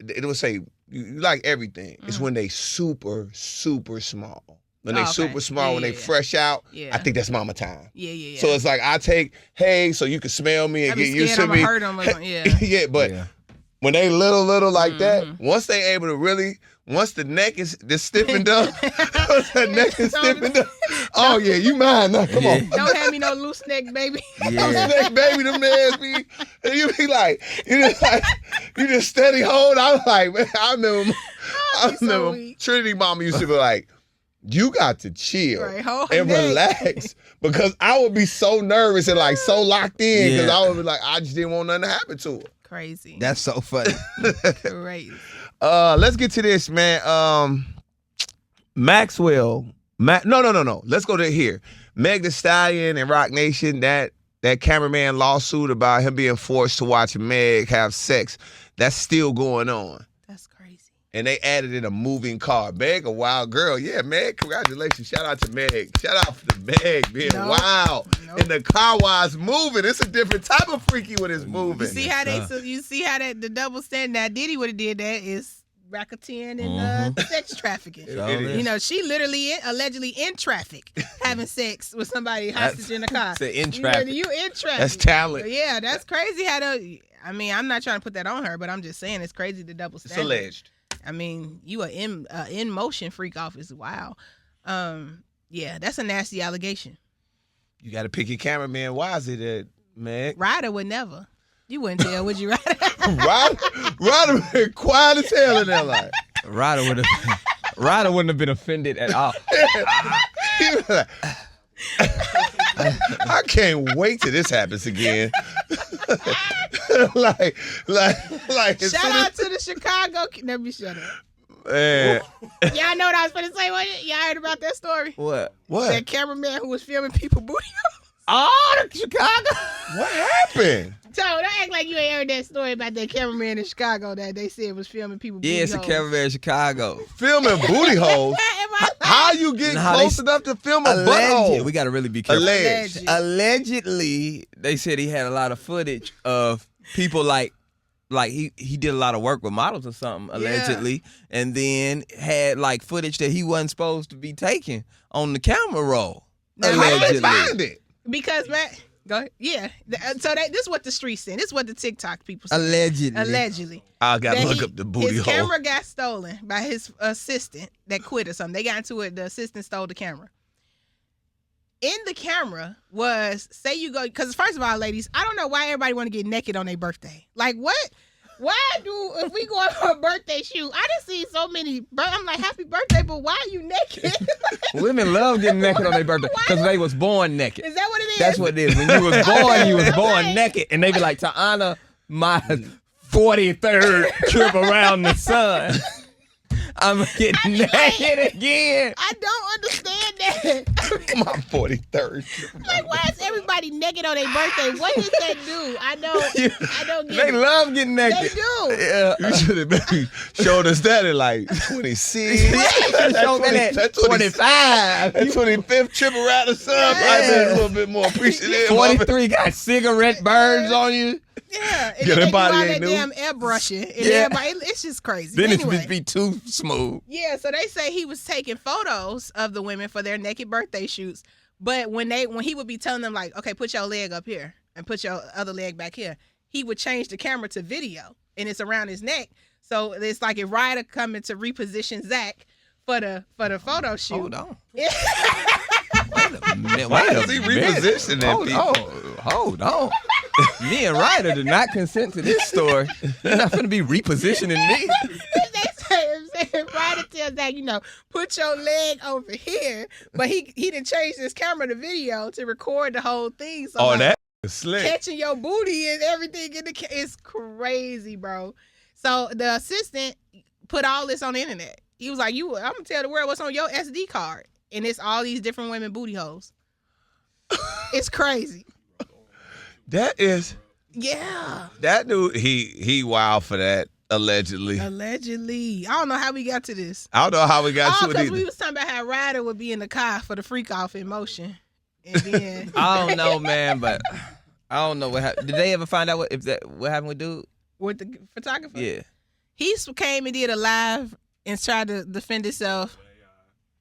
it would say you like everything. It's when they super, super small. When they super small, when they fresh out, I think that's mama time. Yeah. So it's like I take, hey, so you can smell me and get used to me. Hurt them, but when they little like that, once they able to really, once the neck is stiffened up, oh yeah, you mine now. Come on. Don't have me no loose neck, baby. Loose neck, baby, them nails be, and you be like, you just steady hold. I was like, man, I remember Trinity mama used to be like, you got to chill and relax because I would be so nervous and like so locked in because I would be like, I just didn't want nothing to happen to her. Crazy. That's so funny. Crazy. Let's get to this, man. Maxwell. No. Let's go to here. Meg Thee Stallion and Roc Nation, that cameraman lawsuit about him being forced to watch Meg have sex, that's still going on. That's crazy. And they added in a moving car. Meg, a wild girl. Yeah, Meg, congratulations. Shout out to Meg. Shout out to Meg being wild. And the car was moving. It's a different type of freaky when it's moving. You see how the double standard. Now Diddy would have did that is racketeering and sex trafficking. You know, she literally allegedly in traffic having sex with somebody hostage in the car. In traffic. You in traffic. That's talent. Yeah, that's crazy I mean, I'm not trying to put that on her, but I'm just saying it's crazy the double standard. It's alleged. I mean, you are in motion freak off is wow. Yeah, that's a nasty allegation. You got to pick your cameraman. Why is it that, Meg? Ryder would never. You wouldn't tell, would you, Ryder? Ryder been quiet as hell in that life. Ryder wouldn't have been offended at all. He was like, I can't wait till this happens again. like. Shout out to the Chicago. Let me shut up. Man. Y'all know what I was going to say, wasn't it? Y'all heard about that story? What? That cameraman who was filming people booty. Oh, the Chicago. What happened? So don't act like you ain't heard that story about that cameraman in Chicago that they said was filming people booty holes. Yeah, it's a cameraman in Chicago. Filming booty holes? How you get close enough to film a butthole? We got to really be careful. Allegedly, they said he had a lot of footage of people like he did a lot of work with models or something, allegedly, and then had like footage that he wasn't supposed to be taking on the camera roll. Now, how did they find it? Because, man, go ahead. Yeah. So this is what the streets saying. This is what the TikTok people say. Allegedly. I got to look up the booty hole. His camera got stolen by his assistant that quit or something. They got into it. The assistant stole the camera. In the camera was, say you go, because first of all, ladies, I don't know why everybody want to get naked on their birthday. Like, what? Why if we go out for a birthday shoot, I done seen so many, I'm like, happy birthday, but why are you naked? Women love getting naked on their birthday because they was born naked. Is that what it is? That's what it is. When you was born naked. And they be like, to honor my 43rd trip around the sun, I'm getting naked again. I don't understand that. My 43rd. Like, why is everybody naked on their birthday? What does that do? I don't get it. They love getting naked. They do. Yeah. You should have maybe showed us that at like 26. That's 25. That 25th trip around the sun. I've been a little bit more appreciative. 43 got cigarette burns on you. Yeah, and then they do all that damn airbrushing. And everybody, it's just crazy. Then it's be too smooth. Yeah, so they say he was taking photos of the women for their naked birthday shoots, but when he would be telling them like, okay, put your leg up here and put your other leg back here, he would change the camera to video, and it's around his neck. So it's like if Ryder coming to reposition Zach for the photo shoot. Hold on. Why is he repositioning that? Hold on. Me and Ryder did not consent to this story. You're not going to be repositioning me. They say Ryder tells Zach, put your leg over here, but he didn't change his camera to video to record the whole thing. So that is slick. Catching your booty and everything it's crazy, bro. So the assistant put all this on the internet. He was like, I'm going to tell the world what's on your SD card. And it's all these different women booty holes. It's crazy. That is. Yeah. That dude, he wild for that, allegedly. Allegedly. I don't know how we got to this. I don't know how we got to it because either. we was talking about how Ryder would be in the car for the freak off in motion. And then I don't know, man, but I don't know what happened. Did they ever find out what happened with dude? With the photographer? Yeah. He came and did a live and tried to defend himself.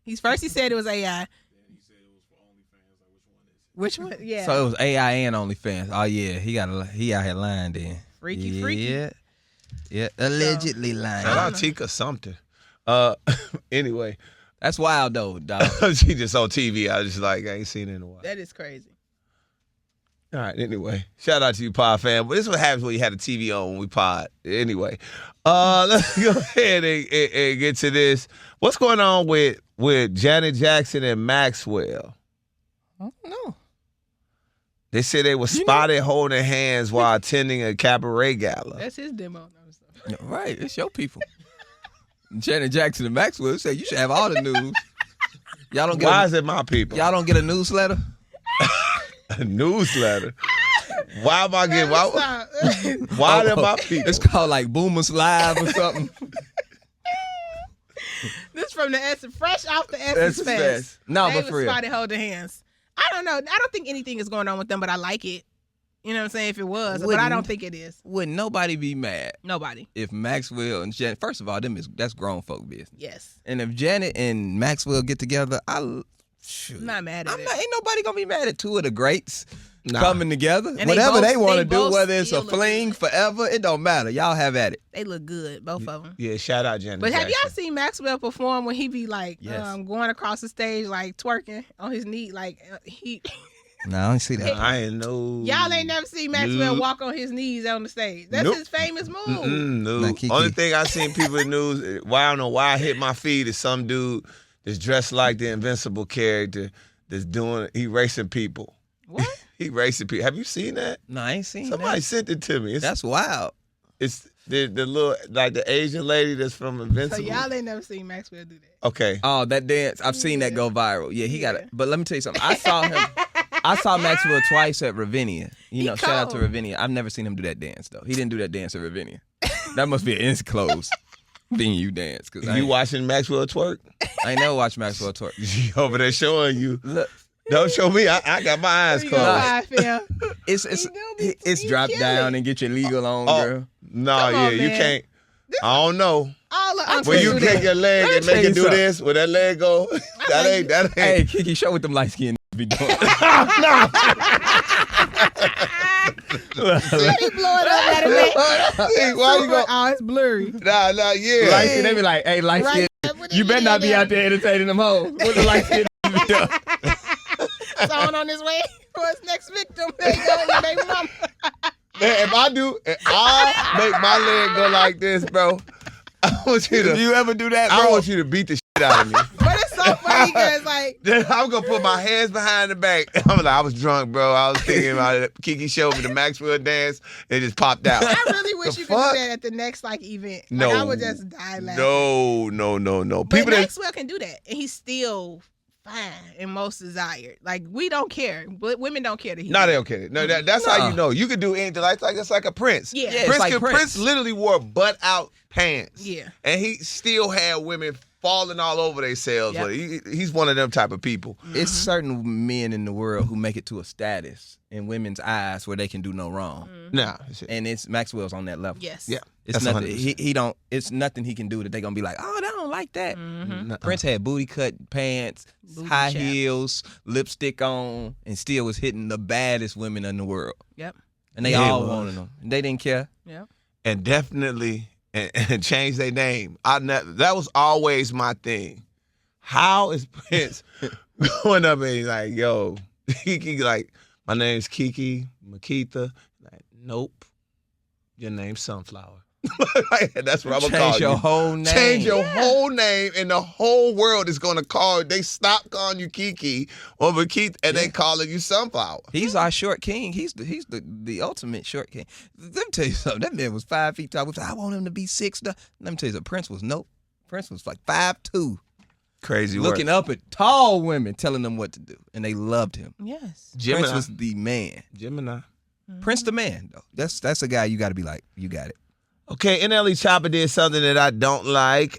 He said it was AI. Which one? Yeah. So it was AI and OnlyFans. Oh yeah, he out here lying then. Freaky. Yeah. Allegedly lying. Shout out Tika something. Anyway. That's wild though, dog. She just on TV. I was just like, I ain't seen it in a while. That is crazy. All right, anyway. Shout out to you, pod fam. But this is what happens when you had a TV on when we pod. Anyway. Let's go ahead and get to this. What's going on with Janet Jackson and Maxwell? I don't know. They said they were spotted holding hands while attending a cabaret gala. That's his demo. Right, it's your people. Janet Jackson and Maxwell said you should have all the news. Y'all don't get Why is it my people? Y'all don't get a newsletter? A newsletter? Why am I getting... Why are my people? It's called like Boomers Live or something. This from the Essence, fresh off the Essence Fest. No, they but for real. Spotted holding hands. I don't know. I don't think anything is going on with them, but I like it. You know what I'm saying? If it was, but I don't think it is. Wouldn't nobody be mad? Nobody. If Maxwell and Janet, first of all, that's grown folk business. Yes. And if Janet and Maxwell get together, I'm not mad at it. Ain't nobody gonna be mad at two of the greats coming together. And whatever they want to do, whether it's a fling forever, it don't matter. Y'all have at it. They look good, both of them. Yeah, shout out Janet. But have Jackson. y'all seen Maxwell perform when he be like Yes. going across the stage like twerking on his knee like he? No, I don't see that. I ain't know. Y'all ain't never seen Maxwell walk on his knees on the stage. That's his famous move. No. Like KeKe. Only thing I seen people in the news, why I don't know why I hit my feed is some dude that's dressed like the Invincible character that's he racing people. What? He racing people. Have you seen that? No, I ain't seen Somebody that. sent it to me. That's wild. It's the little, like the Asian lady that's from Invincible. So y'all ain't never seen Maxwell do that. Okay. Oh, that dance. I've seen that go viral. Yeah, he got it. But let me tell you something. I saw Maxwell twice at Ravinia. Shout out to Ravinia. I've never seen him do that dance, though. He didn't do that dance at Ravinia. That must be an ins-closed venue dance. You watching Maxwell twerk? I ain't never watched Maxwell twerk. She over there showing you. Look. Don't show me. I got my eyes closed. It's drop down and get your legal on, girl. No, you can't. I don't know. All when you take your leg and make it do this, where that leg go, that ain't. Hey, KeKe, show what them light skinned be doing. Let me blow it up at it. Why you go? Oh, it's blurry. Nah, yeah. Light skin, they be like, hey, light skin, you better not be out there entertaining them hoes. What the light skin be doing? Someone on his way for his next victim. There you go, your baby mama. Man, if I'll make my leg go like this, bro. I want you to. Do you ever do that, bro? I want you to beat the shit out of me. But it's so funny because, like, Then I'm gonna put my hands behind the back. I'm like, I was drunk, bro. I was thinking about it. KeKe showed me the Maxwell dance. It just popped out. I really wish you could do that at the next event. No, I would just die laughing. No. But Maxwell can do that, and he's still fine and most desired. Like, we don't care, but women don't care that he. No, they don't care. No, that's how you know. You can do anything. It's like a Prince. Yeah, Prince literally wore butt out pants. Yeah, and he still had women falling all over themselves. Yep. He's one of them type of people. It's certain men in the world who make it to a status in women's eyes where they can do no wrong. Nah, and it's Maxwell's on that level. Yes. Yeah. It's nothing. He don't. It's nothing he can do that they gonna be like, oh, they don't like that. Prince had booty cut pants, high heels, lipstick on, and still was hitting the baddest women in the world. Yep. And they all wanted them. They didn't care. Yep. And definitely and change their name. That was always my thing. How is Prince going up and he's like, yo, KeKe, like, my name's KeKe Makita. Like, nope. Your name's Sunflower. That's what I'm gonna call you. Change your whole name. Change your whole name, and the whole world is gonna call. They stop calling you KeKe or Makita, and they calling you Sunflower. He's our short king. He's the ultimate short king. Let me tell you something. That man was 5 feet tall. I want him to be 6. Let me tell you something. Prince was Prince was like 5'2". Crazy work. Looking up at tall women, telling them what to do, and they loved him. Yes. Gemini. Prince was the man. Gemini. Prince the man, though. That's a guy you got to be like, you got it. Okay, NLE Chopper did something that I don't like.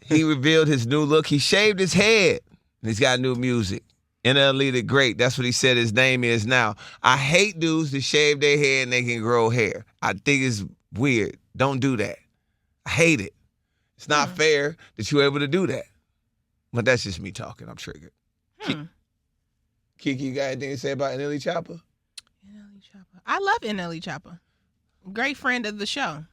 He revealed his new look. He shaved his head, and he's got new music. NLE the Great, that's what he said his name is now. I hate dudes that shave their head and they can grow hair. I think it's weird. Don't do that. I hate it. It's not fair that you're able to do that. But that's just me talking. I'm triggered. KeKe, you got anything to say about NLE Chopper? NLE Chopper. I love NLE Chopper. Great friend of the show.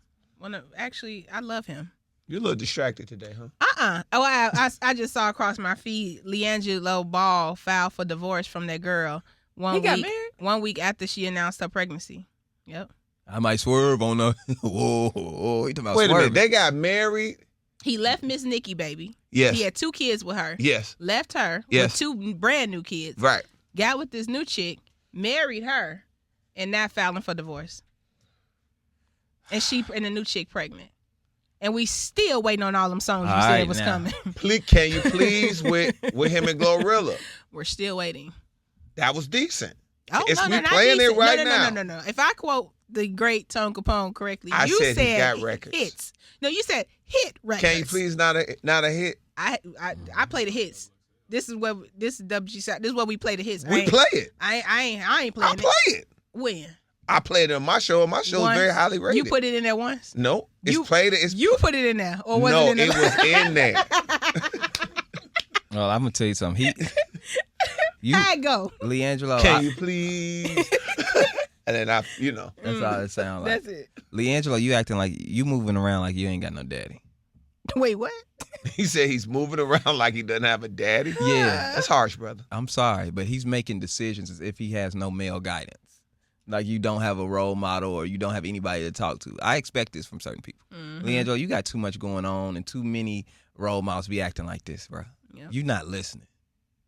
Actually, I love him. You're a little distracted today, huh? Oh, I just saw across my feed LeAngelo Ball filed for divorce from that girl. He got married? 1 week after she announced her pregnancy. Yep. I might swerve on the. Whoa, you talking about Wait swerving. a minute. They got married? He left Miss Nicki, baby. Yes. He had 2 kids with her. Yes. Left her with 2 brand new kids. Right. Got with this new chick, married her, and now filing for divorce. And the new chick pregnant. And we still waiting on all them songs you said was coming. Can you please with him and Glorilla? We're still waiting. That was decent. Oh, we playing it right now. No. If I quote the great Tone Kapone correctly, you said he got records. Hits. No, you said hit records. Can you please not a hit? I play the hits. This is WG. This is what we play the hits. We play it. I ain't playing it. I play it. When? I played it on my show. My show is very highly rated. You put it in there once? No. You played it. You put it in there, or was it in there? No, it was in there. Well, I'm gonna tell you something. I go. LeAngelo. Can you please? And then that's all it sounds like. That's it. LeAngelo, you acting like you moving around like you ain't got no daddy. Wait, what? He said he's moving around like he doesn't have a daddy. Yeah, that's harsh, brother. I'm sorry, but he's making decisions as if he has no male guidance. Like you don't have a role model or you don't have anybody to talk to. I expect this from certain people. LeAngelo, you got too much going on and too many role models be acting like this, bro. Yep. You're not listening.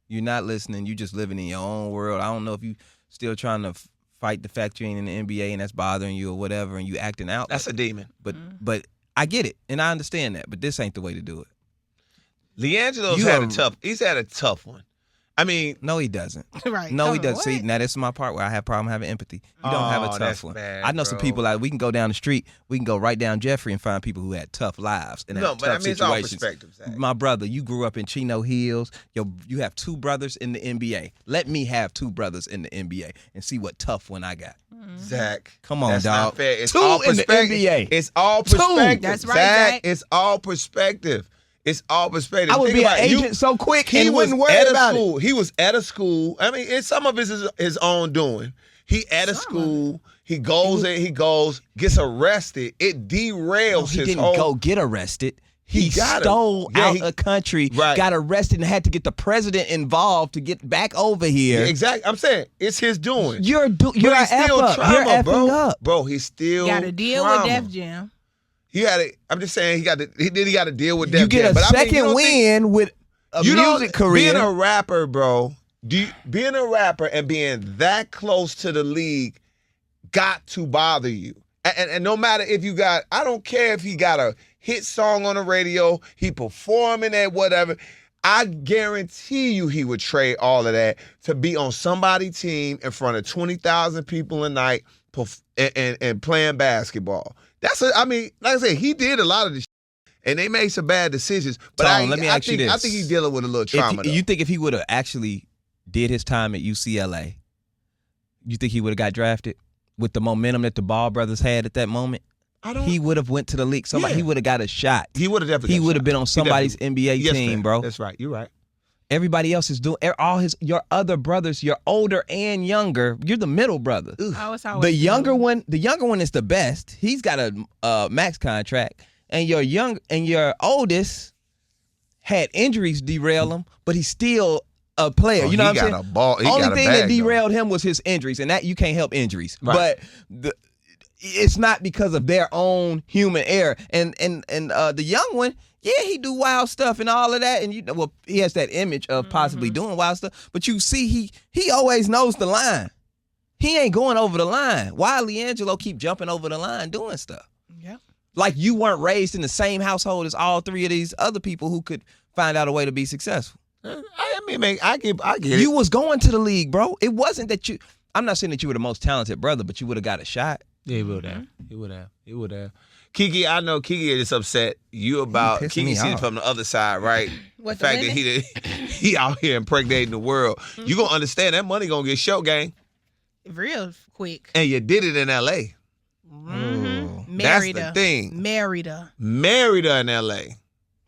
You're not listening. You just living in your own world. I don't know if you still trying to fight the fact you ain't in the NBA and that's bothering you or whatever and you acting out. That's a demon. But I get it and I understand that, but this ain't the way to do it. LeAngelo's he's had a tough one. I mean, no, he doesn't. Right? No, he doesn't. See, now this is my part where I have problem having empathy. You don't have a tough one. Bad, I know some people like we can go down the street, we can go right down Jeffrey and find people who had tough lives and tough situations. It's all perspective, Zach. My brother, you grew up in Chino Hills. You have 2 brothers in the NBA. Let me have 2 brothers in the NBA and see what tough one I got. Zach, come on, that's dog. Not fair. It's 2 all in the NBA. It's all perspective. That's right, Zach. It's all perspective. It's all perspective. I would be an agent so quick he wouldn't worry about it. He was at a school. I mean, and some of it is his own doing. He at a school. He goes gets arrested. It derails his whole. He didn't go get arrested. He stole out a country, got arrested, and had to get the president involved to get back over here. Yeah, exactly. I'm saying it's his doing. You're an F-up. You're effing up. Bro, he's still got to deal with Def Jam. I'm just saying he got to deal with that. You get a second win with a music career. Being a rapper, bro. Being a rapper and being that close to the league got to bother you. And no matter if you got, I don't care if he got a hit song on the radio, he performing at whatever. I guarantee you he would trade all of that to be on somebody's team in front of 20,000 people a night and playing basketball. I mean, like I said, he did a lot of this and they made some bad decisions. But Tom, let me ask you this. I think he's dealing with a little trauma. You think if he would have actually did his time at UCLA, you think he would have got drafted with the momentum that the Ball brothers had at that moment? He would have went to the league. He would have got a shot. He would have definitely. He would have been on somebody's NBA team, bro. That's right. You're right. Everybody else is doing your other brothers. You're older and younger. You're the middle brother. The younger one is the best. He's got a max contract, and your oldest had injuries derail him, but he's still a player. You know what I'm saying? Only thing that derailed him was his injuries, and that you can't help injuries. Right. But it's not because of their own human error. And the young one, yeah, he do wild stuff and all of that, and he has that image of possibly doing wild stuff. But you see, he always knows the line. He ain't going over the line. Why LeAngelo keep jumping over the line doing stuff? Yep. Like you weren't raised in the same household as all 3 of these other people who could find out a way to be successful. I mean, I get it. You was going to the league, bro. It wasn't that you. I'm not saying that you were the most talented brother, but you would have got a shot. Yeah, he would have. He would have. KeKe, I know KeKe is upset you about KeKe seen it from the other side, right? The fact that he out here impregnating the world. You gonna understand that money gonna get short, gang. Real quick. And you did it in LA. Married That's the thing. Married her in L.A.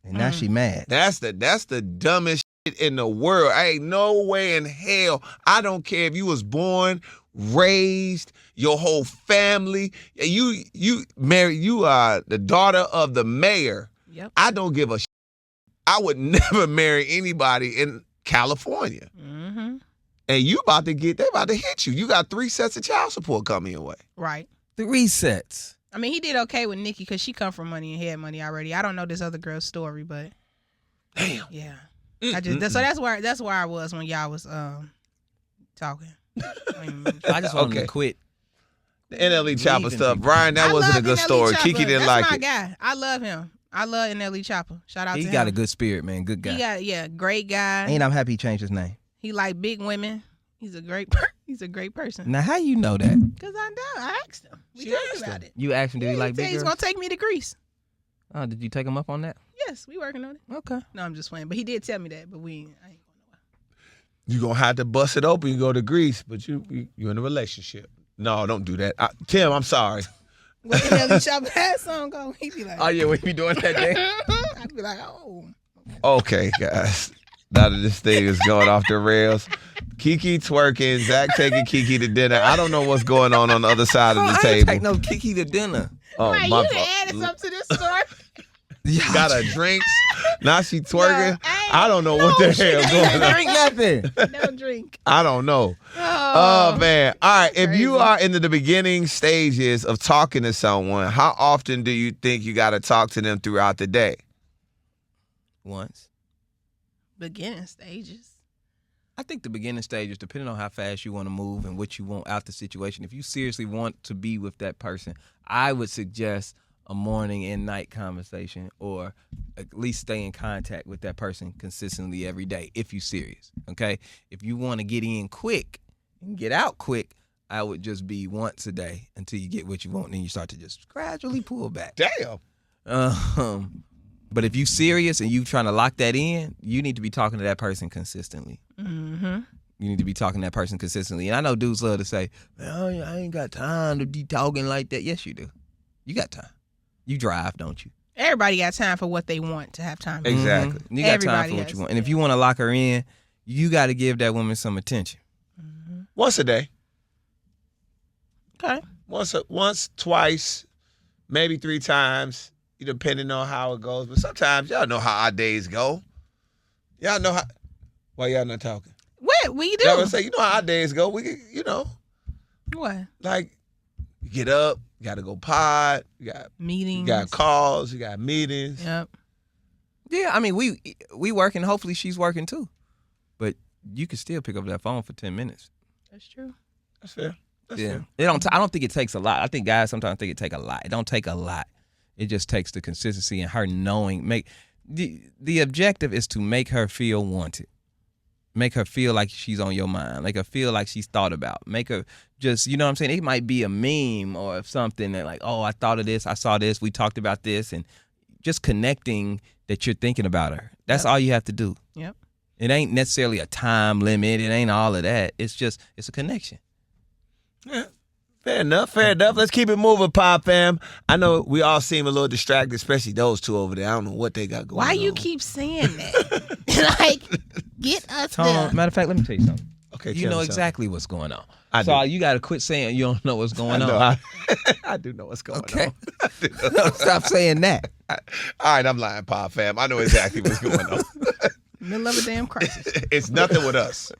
And now she mad. That's the dumbest shit in the world. Ain't no way in hell. I don't care if you was born, raised, your whole family. You are the daughter of the mayor. Yep. I don't give a shit. I would never marry anybody in California. Mm-hmm. And they about to hit you. You got 3 sets of child support coming your way. Right. 3 sets. I mean, he did okay with Nicki because she come from money and had money already. I don't know this other girl's story, but damn. Yeah. So that's where I was when y'all was talking. I just want him to quit. The NLE Chopper stuff. Brian, that wasn't a good story. Chopper. KeKe didn't like it. That's my guy. I love him. I love NLE Chopper. Shout out to him. He got a good spirit, man. Good guy. Great guy. And I'm happy he changed his name. He like big women. He's a great person. Now, how you know that? Because I know. I asked him. We talked about it. You asked him, did he like big girls? He's going to take me to Greece. Oh, did you take him up on that? Yes, we working on it. Okay. No, I'm just playing. But he did tell me that, but I ain't going nowhere. You're going to have to bust it open and go to Greece, but you're in a relationship. No, don't do that. Tim, I'm sorry. When NLE Chopper had song go, he'd be like, oh, yeah, we be doing that day? I'd be like, oh. Okay, guys. Now that this thing is going off the rails. KeKe twerking, Zach taking KeKe to dinner. I don't know what's going on the other side of the table. I ain't take no KeKe to dinner. Oh, right, my you done added something to this story. Got her drinks. Now she twerking. I don't know what the hell going on. Drink nothing. No drink. I don't know. Oh, man. All right. If you are in the beginning stages of talking to someone, how often do you think you got to talk to them throughout the day? Once. Beginning stages. I think the beginning stages, depending on how fast you want to move and what you want out the situation, if you seriously want to be with that person, I would suggest a morning and night conversation, or at least stay in contact with that person consistently every day if you're serious, okay? If you want to get in quick and get out quick, I would just be once a day until you get what you want, and then you start to just gradually pull back. Damn. But if you serious and you trying to lock that in, you need to be talking to that person consistently. Mm-hmm. You need to be talking to that person consistently. And I know dudes love to say, well, I ain't got time to be talking like that. Yes, you do. You got time. You drive, don't you? Everybody got time for what they want to have time for. Exactly. Mm-hmm. You got time for what you want. And if you want to lock her in, you got to give that woman some attention. Mm-hmm. Once a day. Okay. Once, twice, maybe 3 times. Depending on how it goes. But sometimes y'all know how our days go. Y'all know how. Why y'all not talking? What? We do. Y'all gonna say, you know how our days go. We, What? Like, you get up, you got to go pod, you got meetings, you got calls, you got meetings. Yep. Yeah, I mean, we working. Hopefully she's working too. But you can still pick up that phone for 10 minutes. That's true. That's fair. That's fair. It I don't think it takes a lot. I think guys sometimes think it take a lot. It don't take a lot. It just takes the consistency and her knowing. The objective is to make her feel wanted. Make her feel like she's on your mind. Make her feel like she's thought about. Make her just, you know what I'm saying? It might be a meme or something that like, oh, I thought of this. I saw this. We talked about this. And just connecting that you're thinking about her. That's all you have to do. Yep. It ain't necessarily a time limit. It ain't all of that. It's a connection. Yeah. Fair enough. Let's keep it moving, Pop Fam. I know we all seem a little distracted, especially those two over there. I don't know what they got going on. Why you keep saying that? Like, get us there. Matter of fact, let me tell you something. Okay, you know exactly what's going on. I so do. you got to quit saying you don't know what's going on. I do know what's going on. Okay. Stop saying that. All right, I'm lying, Pop Fam. I know exactly what's going on. Middle of a damn crisis. It's nothing with us.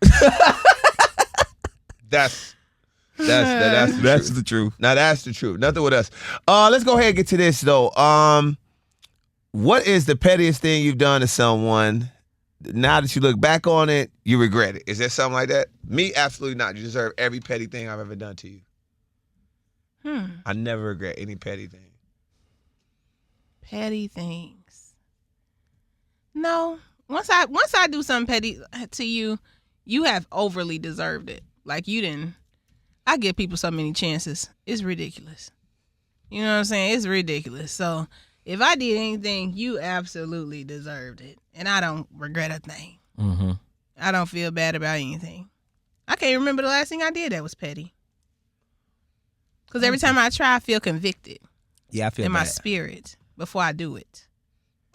That's the truth. Now that's the truth. Nothing with us. Let's go ahead and get to this though. What is the pettiest thing you've done to someone? Now that you look back on it, you regret it. Is there something like that? Me, absolutely not. You deserve every petty thing I've ever done to you. I never regret any petty thing. Petty things. No. Once I do something petty to you, you have overly deserved it. Like you didn't. I give people so many chances. It's ridiculous. You know what I'm saying? It's ridiculous. So if I did anything, you absolutely deserved it. And I don't regret a thing. Mm-hmm. I don't feel bad about anything. I can't remember the last thing I did that was petty. Because every time I try, I feel convicted. Yeah, I feel in bad. my spirit before I do it.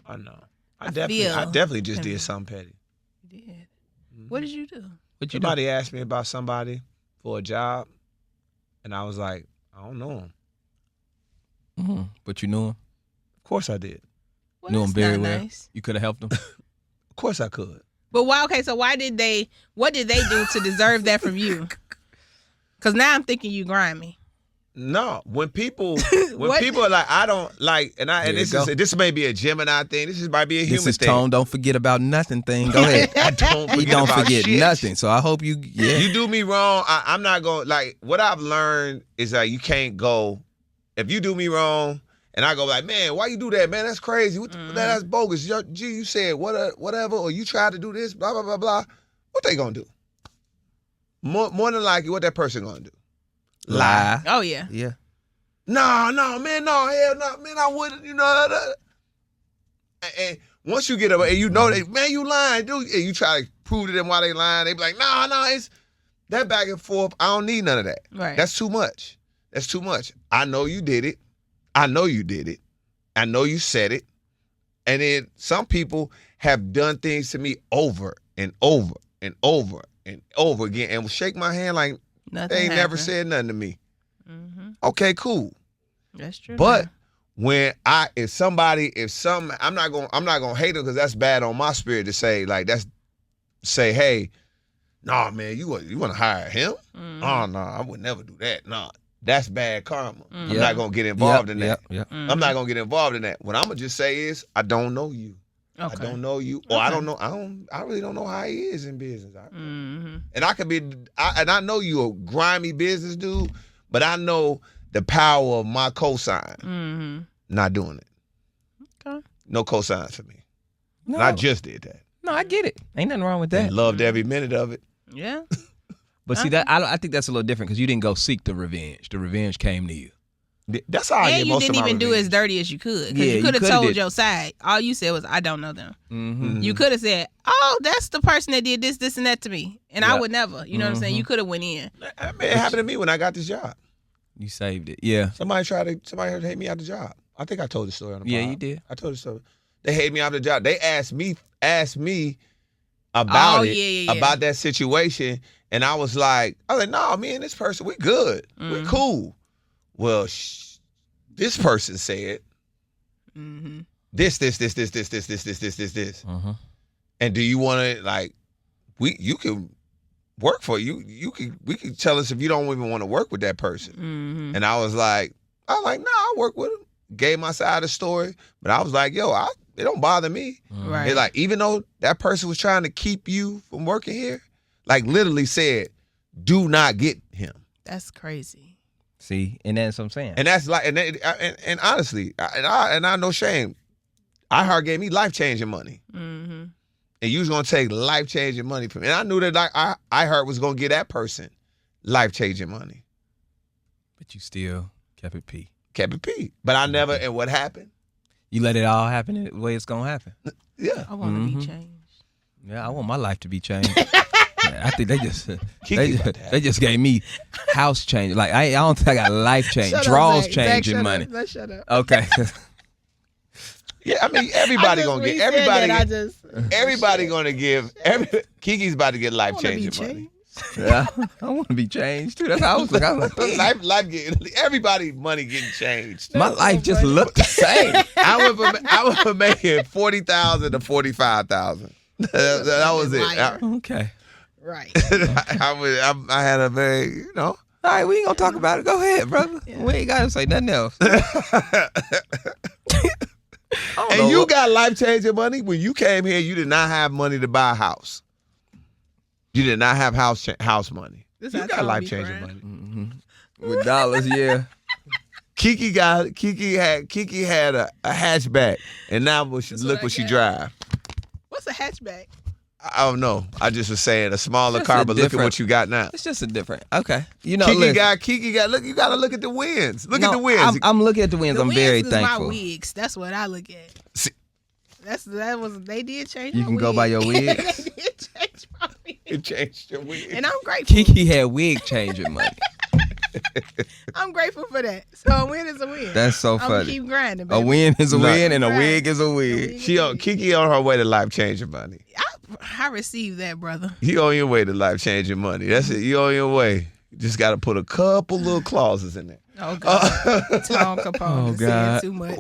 I know. I definitely just did something petty. You did. Mm-hmm. What did you do? Somebody asked me about somebody for a job, and I was like, I don't know him. Mm-hmm. But you knew him? Of course I did. Well, knew him very well. Nice. You could have helped him? Of course I could. But why? Okay, so what did they do to deserve that from you? Because now I'm thinking you grimy. No, when people are like, I don't like, and this may be a Gemini thing. This might be a human thing. This is Tone. Don't forget about nothing thing. Go ahead. He don't forget nothing. So I hope you. Yeah. You do me wrong. I'm not going. Like, what I've learned is that you can't go. If you do me wrong, and I go like, man, why you do that, man? That's crazy. That's bogus. You said whatever, or you tried to do this, blah blah blah blah. What they gonna do? More than likely, what that person gonna do? Lie. Oh yeah. Yeah. No, man, no, hell no, man, I wouldn't, And once you get up, and you know that, man, you lying, dude, and you try to prove to them why they lying, they be like, no, it's that back and forth. I don't need none of that. Right. That's too much. I know you did it. I know you said it. And then some people have done things to me over and over and over and over again, and will shake my hand like, they ain't never said nothing to me. Mm-hmm. Okay, cool. That's true. But when if something, I'm not gonna hate them because that's bad on my spirit to say hey, nah, man, you want to hire him? Mm-hmm. Oh no, I would never do that. No, that's bad karma. Mm-hmm. I'm not gonna get involved in that. Mm-hmm. I'm not gonna get involved in that. What I'm gonna just say is, I don't know you. Okay. I don't know you, or I don't know. I really don't know how he is in business. Mm-hmm. And I know you a grimy business dude, but I know the power of my cosign. Mm-hmm. Not doing it. Okay. No cosigns for me. No. And I just did that. No, I get it. Ain't nothing wrong with that. And loved every minute of it. Yeah. But see, that I think that's a little different because you didn't go seek the revenge. The revenge came to you. That's how I get most of my revenge. And you didn't even do as dirty as you could. Because you could have told your side. All you said was, I don't know them. Mm-hmm. You could have said, oh, that's the person that did this, and that to me. And I would never. You know what I'm saying? You could have went in. I mean, it happened to me when I got this job. You saved it. Yeah. Somebody tried to hate me out the job. I think I told the story on the pod. Yeah, you did. I told the story. They hated me out the job. They asked me about about that situation. And I was like, no, me and this person, we good. Mm-hmm. We cool. Well, this person said this. Uh-huh. And do you want to you can work for you. We can tell us if you don't even want to work with that person. Mm-hmm. And I was like, nah, I work with him. Gave my side of the story, but I was like, yo, it don't bother me. Right. It's like, even though that person was trying to keep you from working here, literally said, do not get him. That's crazy. See, and that's what I'm saying. And that's and honestly, I no shame. iHeart gave me life-changing money. Mm-hmm. And you was going to take life-changing money from me. And I knew that iHeart was going to get that person life-changing money. But you still kept it P. Kept it P. But I never, and what happened? You let it all happen the way it's going to happen. Yeah. I want to be changed. Yeah, I want my life to be changed. I think they just gave me house change. I don't think I got life change. Draws changing money. Let's shut up. Okay. Yeah, I mean everybody gonna get everybody gonna give KeKe's about to get life changing money. Yeah, I want to be changed too. That's how I was like, life getting everybody money getting changed. My life just looked the same. I went from making 40,000 to 45,000. That was it. Okay. Right. I had a very, All right, we ain't gonna talk about it. Go ahead, brother. Yeah. We ain't gotta say nothing else. And you got life-changing money. When you came here, you did not have money to buy a house. You did not have house money. You got life-changing money. Mm-hmm. With dollars, yeah. KeKe had a hatchback, and now look what she drive. What's a hatchback? I don't know. I just was saying a smaller car, but look at what you got now. It's just a different. Okay. KeKe got. Look, you got to look at the wins. Look at the wins. I'm looking at the wins. I'm very thankful. My wigs. That's what I look at. See, they did change. You can go buy your wigs. They did change my wigs. It changed your wigs. And I'm grateful. KeKe had wig changing money. I'm grateful for that. So a win is a win. That's so I'm funny. Gonna keep grinding, baby. A win is a win, and a wig is a wig. KeKe on her way to life-changing money. I received that, brother. You on your way to life-changing money. That's it. You on your way. You just got to put a couple little clauses in there. Oh, God. Tom Kapone saying too much.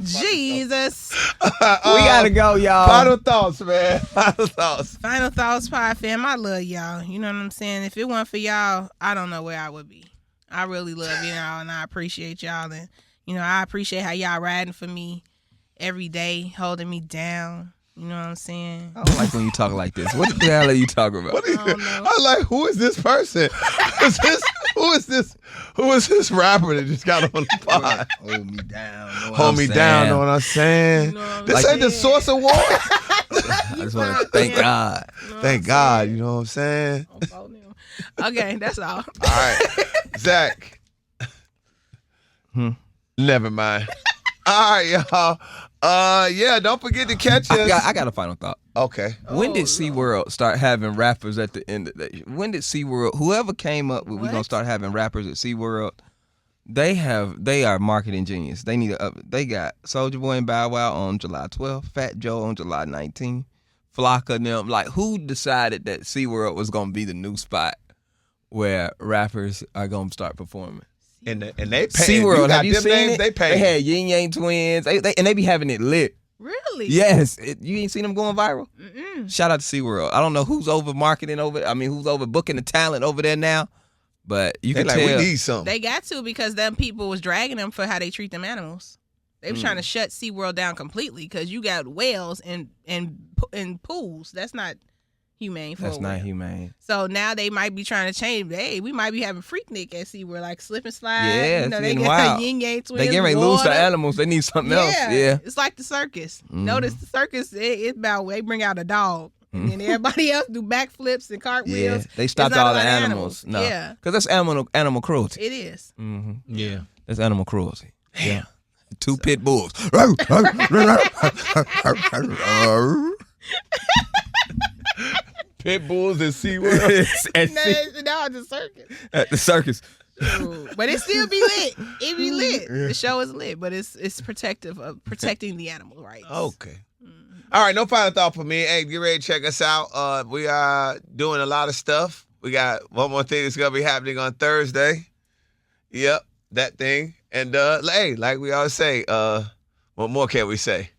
Jesus. We got to go, y'all. Final thoughts, man. Final thoughts. Final thoughts, Pod fam. I love y'all. You know what I'm saying? If it weren't for y'all, I don't know where I would be. I really love y'all, and I appreciate y'all. And, I appreciate how y'all riding for me every day, holding me down. You know what I'm saying? I don't like when you talk like this. What the hell are you talking about? I'm like, who is this person? Who is this rapper that just got on the pod? Hold me down. Hold me down, know what I'm saying? This ain't the Source Award. I just want to thank God. Thank God, you know what I'm saying? Okay, that's all. All right. Zach. Never mind. All right, y'all. Don't forget to catch us. I got a final thought. Okay. When did SeaWorld start having rappers at the end of the day? When did SeaWorld, whoever came up with we're gonna start having rappers at SeaWorld, they are marketing genius. They got Soulja Boy and Bow Wow on July 12th, Fat Joe on July 19th, Flocka and them. Like, who decided that SeaWorld was gonna be the new spot where rappers are gonna start performing? And they pay. SeaWorld, have you seen it? They pay. They had Yin Yang Twins. And they be having it lit. Really? Yes. You ain't seen them going viral? Mm-mm. Shout out to SeaWorld. I don't know who's over marketing who's over booking the talent over there now. But you can tell. We need something. They got to, because them people was dragging them for how they treat them animals. They was trying to shut SeaWorld down completely, because you got whales and pools. That's not humane for That's a not whale. humane. So now they might be trying to change. Hey, we might be having Freaknik at SeaWorld, like slip and slide. Yeah, they it's got wild. Yin Yang Twins. They getting ready to lose the animals. They need something else. Yeah. It's like the circus. Notice the circus, it's about, they bring out a dog. And then everybody else do backflips and cartwheels. Yeah, they stopped all the animals. No. Yeah. Because that's animal cruelty. It is. Mm-hmm. Yeah. That's animal cruelty. Damn. Yeah. Two pit bulls. Pit bulls at SeaWorld. No, the circus. At the circus. Ooh, but it still be lit. It be lit. The show is lit, but it's protective of protecting the animal rights. Okay. All right, no final thought for me. Hey, get ready to check us out. We are doing a lot of stuff. We got one more thing that's going to be happening on Thursday. Yep, that thing. And, hey, like we always say, what more can we say?